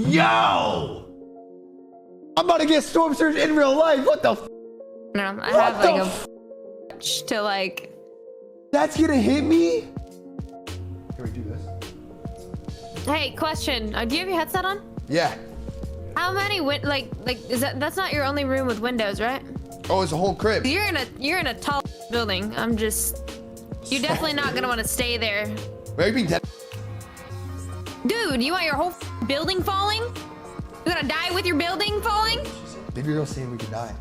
Yo! I'm about to get storm surge in real life. What the? No, I have like a to like. That's gonna hit me. Can we do this? Hey, question. Do you have your headset on? Yeah. How many is that's not your only room with windows, right? Oh, it's a whole crib. You're in a tall building. You're definitely not gonna want to stay there. Maybe dead. Dude, you want your whole building falling? You gonna die with your building falling? Maybe you're saying we could die.